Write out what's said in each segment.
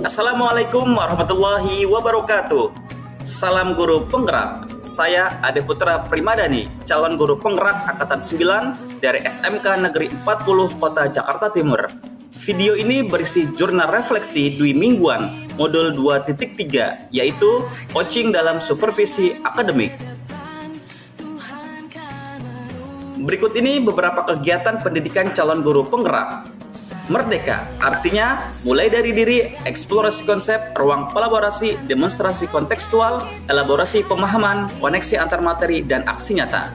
Assalamualaikum warahmatullahi wabarakatuh. Salam guru penggerak. Saya Ade Putra Primadani, calon guru penggerak Angkatan 9 dari SMK Negeri 40 Kota Jakarta Timur. Video ini berisi jurnal refleksi dwi mingguan modul 2.3, yaitu coaching dalam supervisi akademik. Berikut ini beberapa kegiatan pendidikan calon guru penggerak. Merdeka, artinya mulai dari diri, eksplorasi konsep, ruang kolaborasi, demonstrasi kontekstual, elaborasi pemahaman, koneksi antar materi, dan aksi nyata.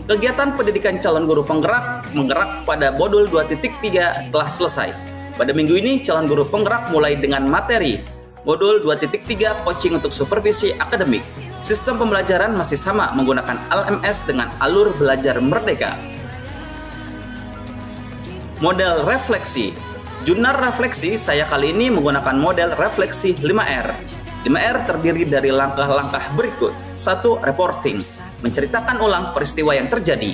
Kegiatan pendidikan calon guru penggerak menggerak pada modul 2.3 telah selesai. Pada minggu ini, calon guru penggerak mulai dengan materi modul 2.3 coaching untuk supervisi akademik. Sistem pembelajaran masih sama menggunakan LMS dengan alur belajar merdeka. Model refleksi. Jurnal refleksi saya kali ini menggunakan model refleksi 5R. 5R terdiri dari langkah-langkah berikut. 1. Reporting, menceritakan ulang peristiwa yang terjadi.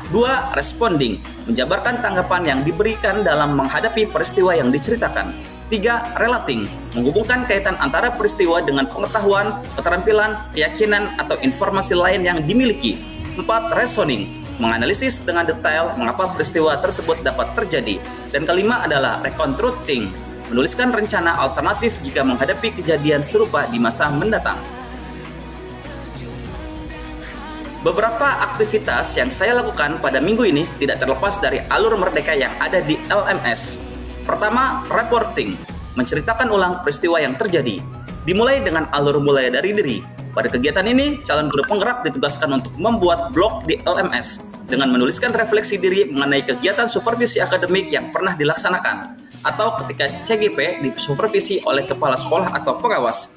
2. Responding, menjabarkan tanggapan yang diberikan dalam menghadapi peristiwa yang diceritakan. 3. Relating, menghubungkan kaitan antara peristiwa dengan pengetahuan, keterampilan, keyakinan, atau informasi lain yang dimiliki. 4. Reasoning, menganalisis dengan detail mengapa peristiwa tersebut dapat terjadi. Dan kelima adalah reconstructing, menuliskan rencana alternatif jika menghadapi kejadian serupa di masa mendatang. Beberapa aktivitas yang saya lakukan pada minggu ini tidak terlepas dari alur merdeka yang ada di LMS. Pertama, reporting, menceritakan ulang peristiwa yang terjadi. Dimulai dengan alur mulai dari diri. Pada kegiatan ini, calon guru penggerak ditugaskan untuk membuat blog di LMS dengan menuliskan refleksi diri mengenai kegiatan supervisi akademik yang pernah dilaksanakan atau ketika CGP disupervisi oleh kepala sekolah atau pengawas.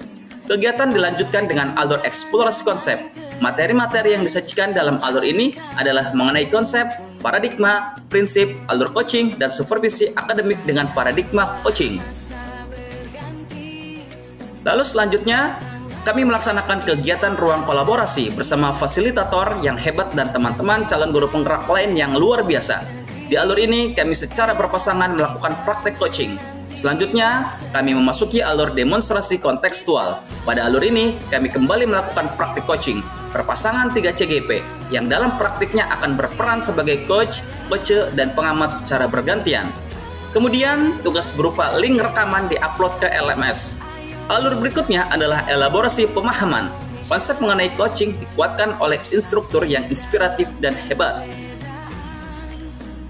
Kegiatan dilanjutkan dengan alur eksplorasi konsep. Materi-materi yang disajikan dalam alur ini adalah mengenai konsep, paradigma, prinsip, alur coaching, dan supervisi akademik dengan paradigma coaching. Lalu selanjutnya, kami melaksanakan kegiatan ruang kolaborasi bersama fasilitator yang hebat dan teman-teman calon guru penggerak lain yang luar biasa. Di alur ini, kami secara berpasangan melakukan praktek coaching. Selanjutnya, kami memasuki alur demonstrasi kontekstual. Pada alur ini, kami kembali melakukan praktik coaching berpasangan 3 CGP yang dalam praktiknya akan berperan sebagai coach, dan pengamat secara bergantian. Kemudian, tugas berupa link rekaman diupload ke LMS. Alur berikutnya adalah elaborasi pemahaman. Konsep mengenai coaching dikuatkan oleh instruktur yang inspiratif dan hebat.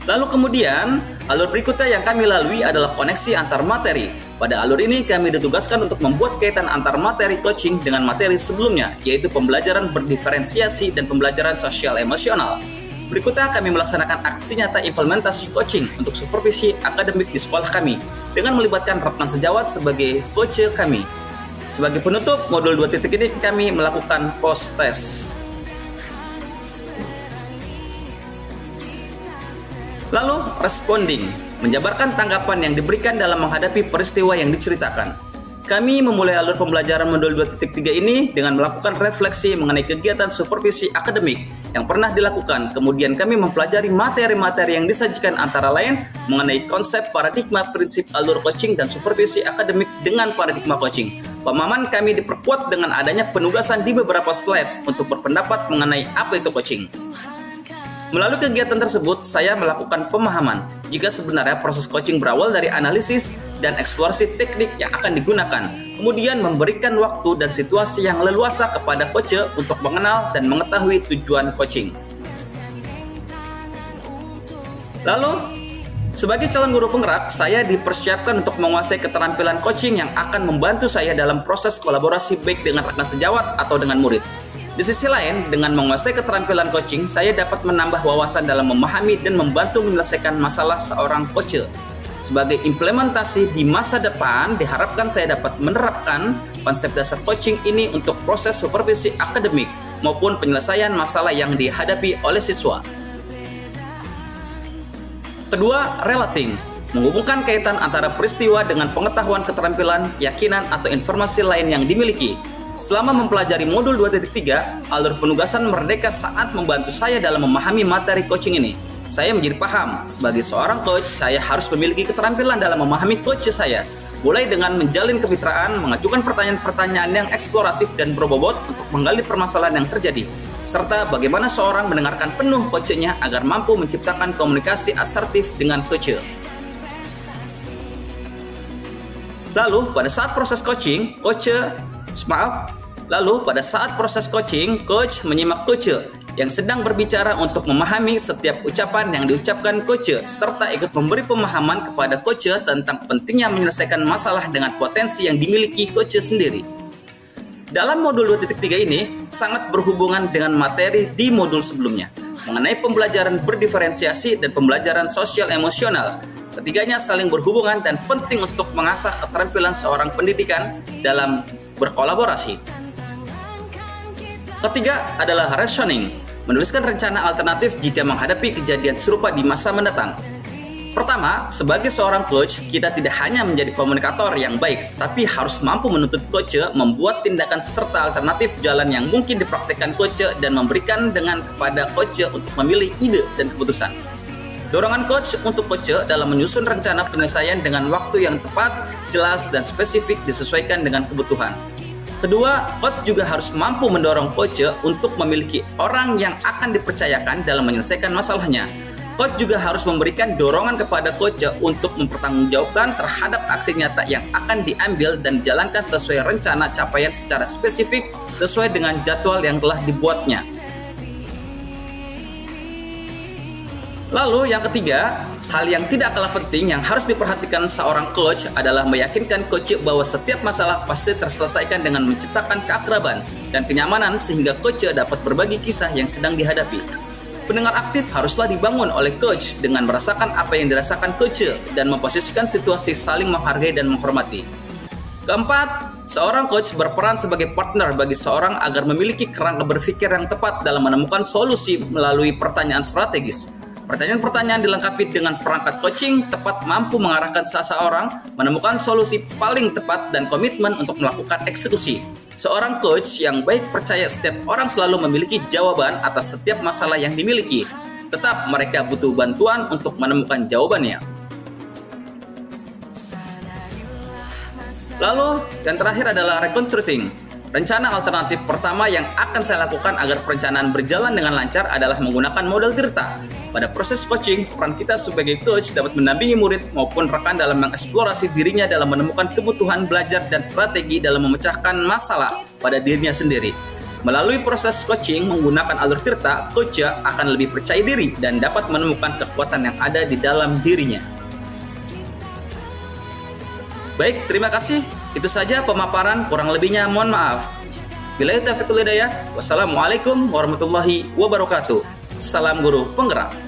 Lalu kemudian, alur berikutnya yang kami lalui adalah koneksi antar materi. Pada alur ini kami ditugaskan untuk membuat kaitan antar materi coaching dengan materi sebelumnya, yaitu pembelajaran berdiferensiasi dan pembelajaran sosial emosional. Berikutnya kami melaksanakan aksi nyata implementasi coaching untuk supervisi akademik di sekolah kami dengan melibatkan Ratnan Sejawat sebagai coach kami. Sebagai penutup modul 2 ini kami melakukan post test. Lalu responding, menjabarkan tanggapan yang diberikan dalam menghadapi peristiwa yang diceritakan. Kami memulai alur pembelajaran modul 2.3 ini dengan melakukan refleksi mengenai kegiatan supervisi akademik yang pernah dilakukan. Kemudian kami mempelajari materi-materi yang disajikan antara lain mengenai konsep, paradigma, prinsip, alur coaching, dan supervisi akademik dengan paradigma coaching. Pemahaman kami diperkuat dengan adanya penugasan di beberapa slide untuk berpendapat mengenai apa itu coaching. Melalui kegiatan tersebut, saya melakukan pemahaman jika sebenarnya proses coaching berawal dari analisis dan eksplorasi teknik yang akan digunakan, kemudian memberikan waktu dan situasi yang leluasa kepada coach untuk mengenal dan mengetahui tujuan coaching. Lalu, sebagai calon guru penggerak, saya dipersiapkan untuk menguasai keterampilan coaching yang akan membantu saya dalam proses kolaborasi baik dengan rekan sejawat atau dengan murid. Di sisi lain, dengan menguasai keterampilan coaching, saya dapat menambah wawasan dalam memahami dan membantu menyelesaikan masalah seorang coach. Sebagai implementasi di masa depan, diharapkan saya dapat menerapkan konsep dasar coaching ini untuk proses supervisi akademik maupun penyelesaian masalah yang dihadapi oleh siswa. Kedua, relating, menghubungkan kaitan antara peristiwa dengan pengetahuan, keterampilan, keyakinan, atau informasi lain yang dimiliki. Selama mempelajari modul 2.3, alur penugasan merdeka sangat membantu saya dalam memahami materi coaching ini. Saya menjadi paham, sebagai seorang coach, saya harus memiliki keterampilan dalam memahami coach saya. mulai dengan menjalin kemitraan, mengajukan pertanyaan-pertanyaan yang eksploratif dan berbobot untuk menggali permasalahan yang terjadi, serta bagaimana seorang mendengarkan penuh coachnya agar mampu menciptakan komunikasi asertif dengan coach. Lalu pada saat proses coaching, coach menyimak coach yang sedang berbicara untuk memahami setiap ucapan yang diucapkan coach, serta ikut memberi pemahaman kepada coach tentang pentingnya menyelesaikan masalah dengan potensi yang dimiliki coach sendiri. Dalam modul 2.3 ini sangat berhubungan dengan materi di modul sebelumnya mengenai pembelajaran berdiferensiasi dan pembelajaran sosial emosional. Ketiganya saling berhubungan dan penting untuk mengasah keterampilan seorang pendidikan dalam berkolaborasi. Ketiga adalah rationing, menuliskan rencana alternatif jika menghadapi kejadian serupa di masa mendatang. Pertama, sebagai seorang coach, kita tidak hanya menjadi komunikator yang baik, tapi harus mampu menuntut coach membuat tindakan serta alternatif jalan yang mungkin dipraktikkan coach dan memberikan dengan kepada coach untuk memilih ide dan keputusan. Dorongan coach untuk coach dalam menyusun rencana penyelesaian dengan waktu yang tepat, jelas, dan spesifik disesuaikan dengan kebutuhan. Kedua, coach juga harus mampu mendorong coach untuk memiliki orang yang akan dipercayakan dalam menyelesaikan masalahnya. Coach juga harus memberikan dorongan kepada coach untuk mempertanggungjawabkan terhadap aksi nyata yang akan diambil dan dijalankan sesuai rencana capaian secara spesifik sesuai dengan jadwal yang telah dibuatnya. Lalu yang ketiga, hal yang tidak kalah penting yang harus diperhatikan seorang coach adalah meyakinkan coach bahwa setiap masalah pasti terselesaikan dengan menciptakan keakraban dan kenyamanan sehingga coach dapat berbagi kisah yang sedang dihadapi. Pendengar aktif haruslah dibangun oleh coach dengan merasakan apa yang dirasakan coach dan memposisikan situasi saling menghargai dan menghormati. Keempat, seorang coach berperan sebagai partner bagi seorang agar memiliki kerangka berpikir yang tepat dalam menemukan solusi melalui pertanyaan strategis. Pertanyaan-pertanyaan dilengkapi dengan perangkat coaching tepat mampu mengarahkan seseorang menemukan solusi paling tepat dan komitmen untuk melakukan eksekusi. Seorang coach yang baik percaya setiap orang selalu memiliki jawaban atas setiap masalah yang dimiliki. Tetap mereka butuh bantuan untuk menemukan jawabannya. Lalu, yang terakhir adalah reconstructing. Rencana alternatif pertama yang akan saya lakukan agar perencanaan berjalan dengan lancar adalah menggunakan model Tirta. Pada proses coaching, peran kita sebagai coach dapat mendampingi murid maupun rekan dalam mengeksplorasi dirinya dalam menemukan kebutuhan belajar dan strategi dalam memecahkan masalah pada dirinya sendiri. Melalui proses coaching menggunakan alur Tirta, coach akan lebih percaya diri dan dapat menemukan kekuatan yang ada di dalam dirinya. Baik, terima kasih. Itu saja pemaparan, kurang lebihnya mohon maaf. Billahi taufiq wal hidayah. Wassalamualaikum warahmatullahi wabarakatuh. Salam guru penggerak.